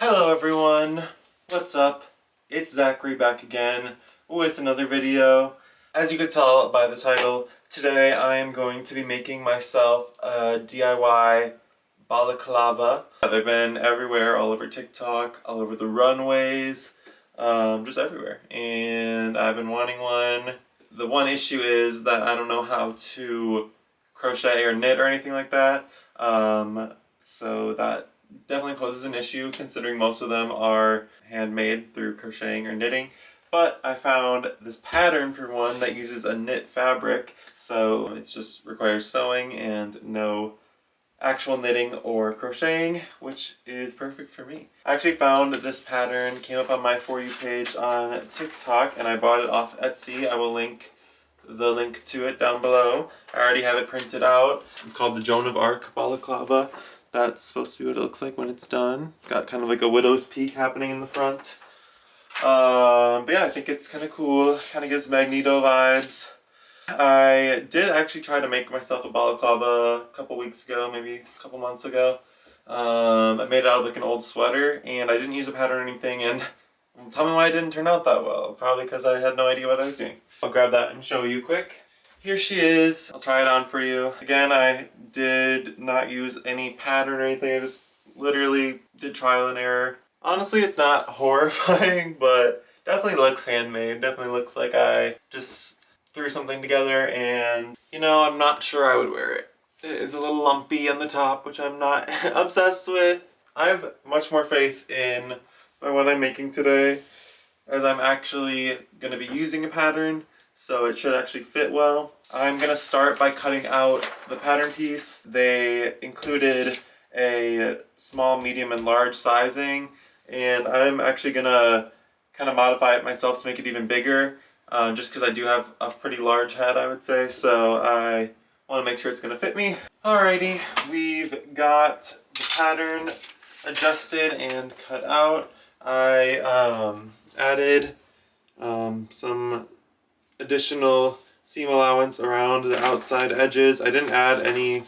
Hello everyone, what's up? It's Zachary back again with another video. As you could tell by the title, today I am going to be making myself a DIY balaclava. They've been everywhere, all over TikTok, all over the runways, just everywhere. And I've been wanting one. The one issue is that I don't know how to crochet or knit or anything like that. So that definitely poses an issue considering most of them are handmade through crocheting or knitting. But I found this pattern for one that uses a knit fabric, so it just requires sewing and no actual knitting or crocheting, which is perfect for me. I actually found this pattern, came up on my For You page on TikTok, and I bought it off Etsy. I will link the link to it down below. I already have it printed out. It's called the Joan of Arc balaclava. That's supposed to be what it looks like when it's done. Got kind of like a widow's peak happening in the front. But yeah, I think it's kind of cool. Kind of gives Magneto vibes. I did actually try to make myself a balaclava a couple weeks ago, maybe a couple months ago. I made it out of like an old sweater, and I didn't use a pattern or anything, and tell me why it didn't turn out that well. Probably because I had no idea what I was doing. I'll grab that and show you quick. Here she is. I'll try it on for you. Again, I did not use any pattern or anything. I just literally did trial and error. Honestly, it's not horrifying, but definitely looks handmade. Definitely looks like I just threw something together, and you know, I'm not sure I would wear it. It is a little lumpy on the top, which I'm not obsessed with. I have much more faith in the one I'm making today, as I'm actually going to be using a pattern, so it should actually fit well. I'm going to start by cutting out the pattern piece. They included a small, medium, and large sizing, and I'm actually going to kind of modify it myself to make it even bigger, just because I do have a pretty large head, I would say, so I want to make sure it's going to fit me. Alrighty, we've got the pattern adjusted and cut out. I added some additional seam allowance around the outside edges. I didn't add any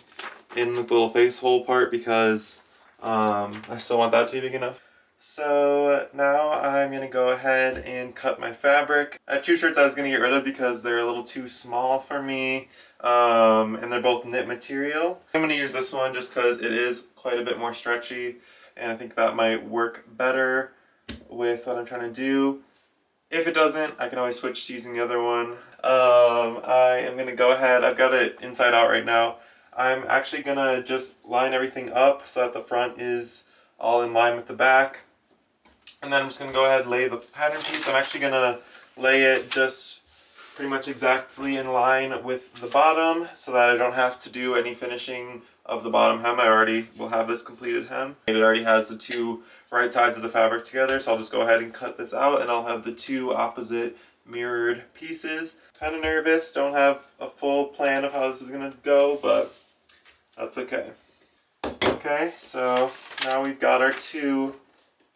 in the little face hole part because I still want that to be big enough. So now I'm going to go ahead and cut my fabric. I have two shirts I was going to get rid of because they're a little too small for me, and they're both knit material. I'm going to use this one just because it is quite a bit more stretchy, and I think that might work better with what I'm trying to do. If it doesn't, I can always switch to using the other one. I am going to go ahead, I've got it inside out right now. I'm actually going to just line everything up so that the front is all in line with the back. And then I'm just going to go ahead and lay the pattern piece. I'm actually going to lay it just pretty much exactly in line with the bottom so that I don't have to do any finishing of the bottom hem. I already will have this completed hem. It already has the two right sides of the fabric together, so I'll just go ahead and cut this out, and I'll have the two opposite mirrored pieces. Kind of nervous, don't have a full plan of how this is going to go, but that's okay. Okay, so now we've got our two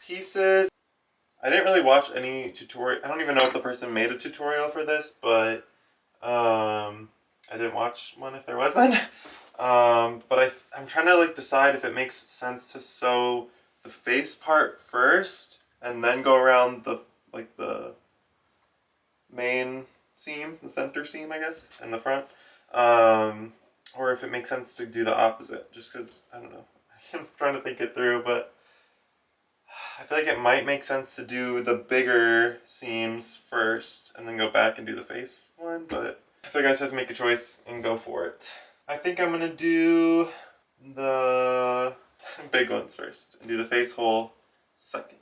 pieces. I didn't really watch any tutorial. I don't even know if the person made a tutorial for this, but I didn't watch one if there was one. But I'm trying to like decide if it makes sense to sew the face part first and then go around the main seam, the center seam, I guess, in the front, or if it makes sense to do the opposite, just because I don't know. I'm trying to think it through, but I feel like it might make sense to do the bigger seams first and then go back and do the face one, but I feel like I just have to make a choice and go for it. I think I'm gonna do the big ones first and do the face hole second.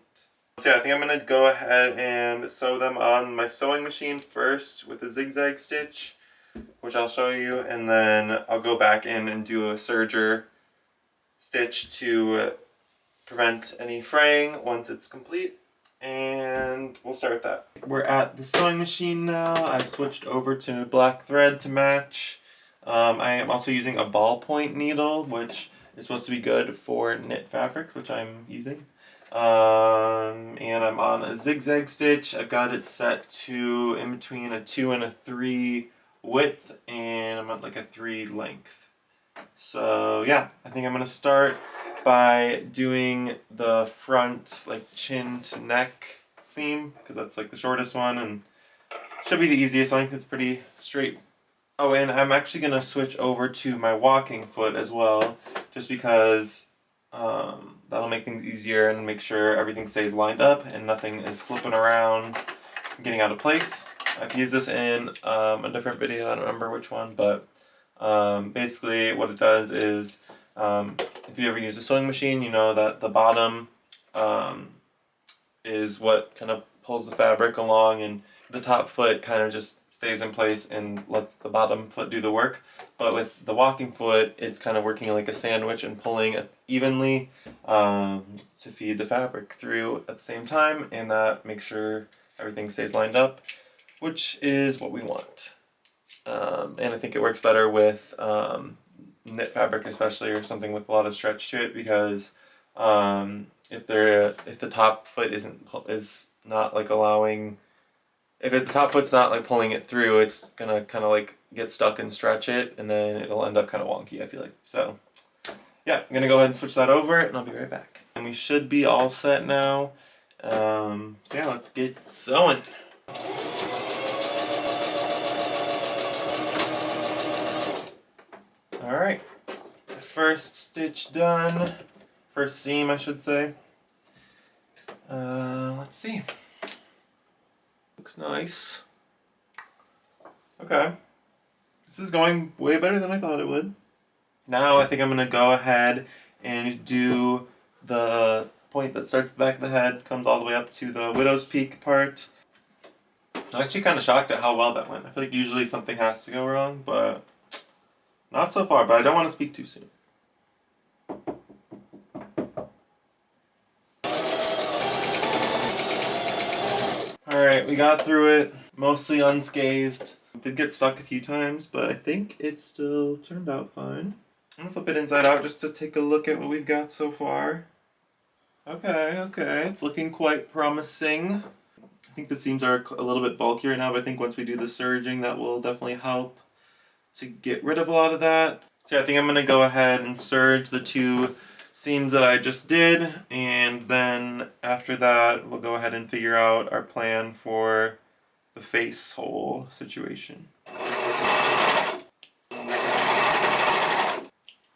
So yeah, I think I'm gonna go ahead and sew them on my sewing machine first with a zigzag stitch, which I'll show you, and then I'll go back in and do a serger stitch to prevent any fraying once it's complete, and we'll start with that. We're at the sewing machine now. I've switched over to black thread to match. I am also using a ballpoint needle, which is supposed to be good for knit fabric, which I'm using. And I'm on a zigzag stitch. I've got it set to in between a 2 and a 3 width, and I'm at like a 3 length. So yeah, I think I'm gonna start by doing the front like chin to neck seam, because that's like the shortest one and should be the easiest one. It's pretty straight. Oh, and I'm actually gonna switch over to my walking foot as well, just because that'll make things easier and make sure everything stays lined up and nothing is slipping around and getting out of place. I've used this in a different video, I don't remember which one, but basically what it does is, if you ever use a sewing machine, you know that the bottom is what kind of pulls the fabric along, and the top foot kind of just stays in place and lets the bottom foot do the work. But with the walking foot, it's kind of working like a sandwich and pulling it evenly to feed the fabric through at the same time, and that makes sure everything stays lined up, which is what we want. And I think it works better with knit fabric especially, or something with a lot of stretch to it, because if the top foot is not like allowing, if the top foot's not like pulling it through, it's gonna kind of like get stuck and stretch it, and then it'll end up kind of wonky, I feel like. So yeah, I'm gonna go ahead and switch that over, and I'll be right back. And we should be all set now. So yeah, let's get sewing. Alright, first stitch done. First seam, I should say. Let's see. Looks nice. Okay. This is going way better than I thought it would. Now I think I'm going to go ahead and do the point that starts at the back of the head, comes all the way up to the widow's peak part. I'm actually kind of shocked at how well that went. I feel like usually something has to go wrong, but not so far. But I don't want to speak too soon. Alright, we got through it, mostly unscathed. Did get stuck a few times, but I think it still turned out fine. I'm gonna flip it inside out just to take a look at what we've got so far. Okay, it's looking quite promising. I think the seams are a little bit bulkier now, but I think once we do the serging, that will definitely help to get rid of a lot of that. So yeah, I think I'm gonna go ahead and serge the two seams that I just did, and then after that we'll go ahead and figure out our plan for the face hole situation.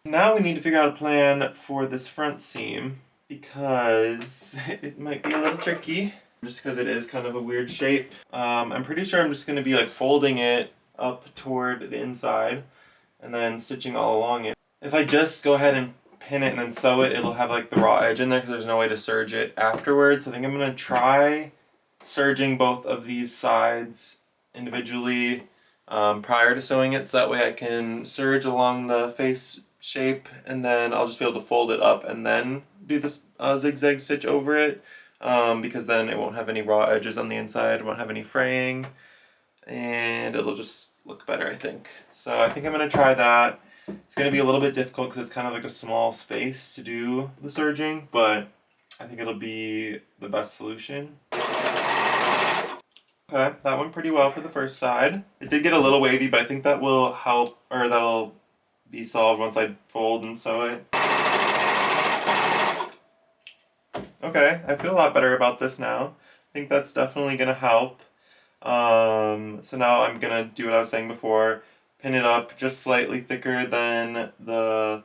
Now we need to figure out a plan for this front seam, because it might be a little tricky, just because it is kind of a weird shape. I'm pretty sure I'm just going to be like folding it up toward the inside and then stitching all along it. If I just go ahead and pin it and then sew it, it'll have like the raw edge in there because there's no way to serge it afterwards. So I think I'm going to try serging both of these sides individually prior to sewing it, so that way I can serge along the face shape, and then I'll just be able to fold it up and then do this zigzag stitch over it, because then it won't have any raw edges on the inside, it won't have any fraying, and it'll just look better, I think. So I think I'm going to try that. It's going to be a little bit difficult because it's kind of like a small space to do the serging, but I think it'll be the best solution. Okay, that went pretty well for the first side. It did get a little wavy, but I think that will help, or that'll be solved once I fold and sew it. Okay, I feel a lot better about this now. I think that's definitely going to help. So now I'm going to do what I was saying before. Pin it up just slightly thicker than the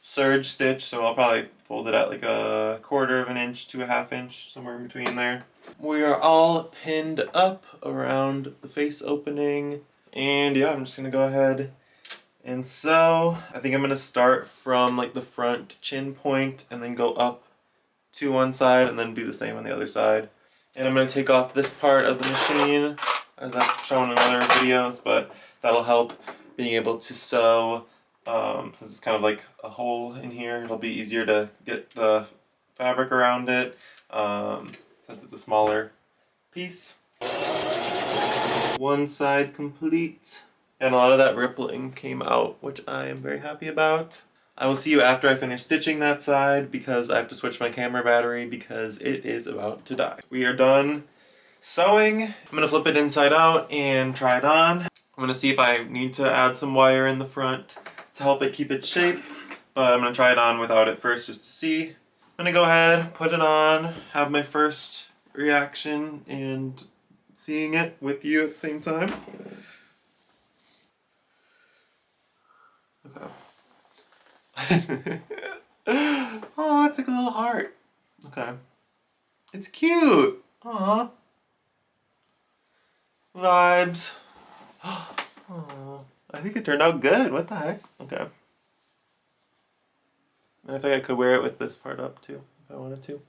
serge stitch, so I'll probably fold it at like 1/4 of an inch to 1/2 inch, somewhere in between there. We are all pinned up around the face opening, and yeah, I'm just going to go ahead and sew. I think I'm going to start from like the front chin point and then go up to one side and then do the same on the other side. And I'm going to take off this part of the machine, as I've shown in other videos, but that'll help being able to sew. Since it's kind of like a hole in here, it'll be easier to get the fabric around it, since it's a smaller piece. One side complete, and a lot of that rippling came out, which I am very happy about. I will see you after I finish stitching that side, because I have to switch my camera battery because it is about to die. We are done sewing. I'm going to flip it inside out and try it on. I'm going to see if I need to add some wire in the front to help it keep its shape. but I'm gonna try it on without it first just to see. I'm gonna go ahead, put it on, have my first reaction and seeing it with you at the same time. Okay. Oh, it's like a little heart. Okay. It's cute. Aw. Vibes. Oh, I think it turned out good. What the heck? Okay. And I think I could wear it with this part up too, if I wanted to.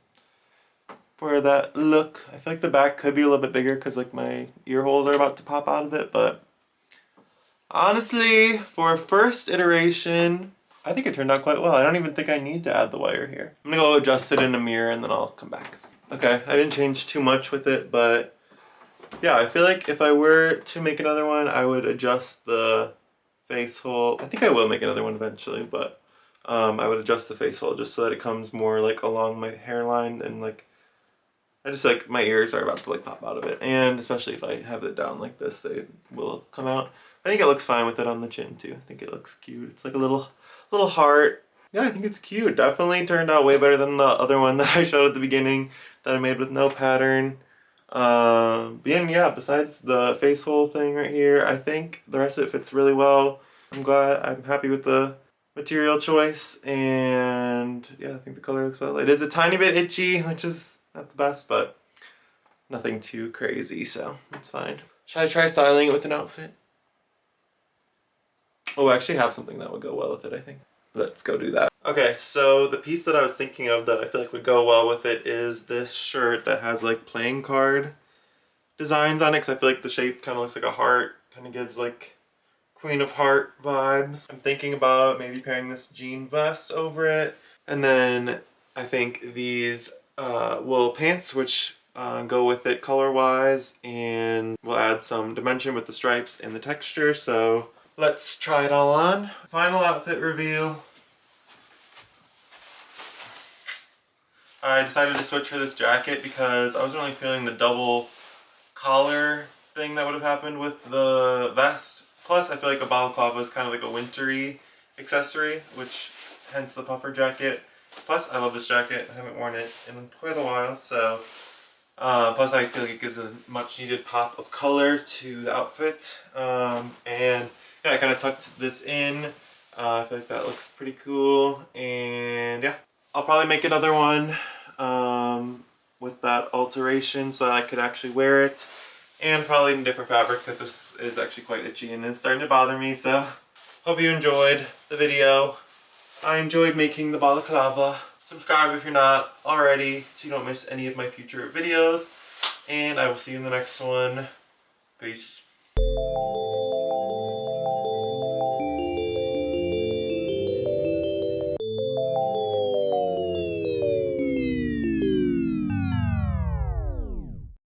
For that look, I feel like the back could be a little bit bigger because like my ear holes are about to pop out of it, but honestly, for a first iteration, I think it turned out quite well. I don't even think I need to add the wire here. I'm gonna go adjust it in a mirror and then I'll come back. Okay, I didn't change too much with it, but yeah, I feel like if I were to make another one, I would adjust the face hole. I think I will make another one eventually, but I would adjust the face hole just so that it comes more like along my hairline, and like I just like my ears are about to like pop out of it, and especially if I have it down like this, they will come out. I think it looks fine with it on the chin too. I think it looks cute. It's like a little heart. Yeah, I think it's cute. Definitely turned out way better than the other one that I showed at the beginning that I made with no pattern. Yeah, besides the face hole thing right here, I think the rest of it fits really well. I'm happy with the material choice, and yeah, I think the color looks well. It is a tiny bit itchy, which is not the best, but nothing too crazy, so it's fine. Should I try styling it with an outfit? Oh, I actually have something that would go well with it, I think. Let's go do that. Okay, so the piece that I was thinking of that I feel like would go well with it is this shirt that has like playing card designs on it, because I feel like the shape kind of looks like a heart, kind of gives like Queen of Heart vibes. I'm thinking about maybe pairing this jean vest over it, and then I think these wool pants, which go with it color-wise, and we'll add some dimension with the stripes and the texture, so let's try it all on. Final outfit reveal. I decided to switch for this jacket because I wasn't really feeling the double collar thing that would have happened with the vest. Plus, I feel like a balaclava is kind of like a wintry accessory, which hence the puffer jacket. Plus, I love this jacket. I haven't worn it in quite a while, so plus I feel like it gives a much needed pop of color to the outfit. And yeah, I kind of tucked this in. I feel like that looks pretty cool, and yeah, I'll probably make another one with that alteration so that I could actually wear it, and probably in a different fabric because this is actually quite itchy and it's starting to bother me. So hope you enjoyed the video. I enjoyed making the balaclava. Subscribe if you're not already so you don't miss any of my future videos, and I will see you in the next one. Peace.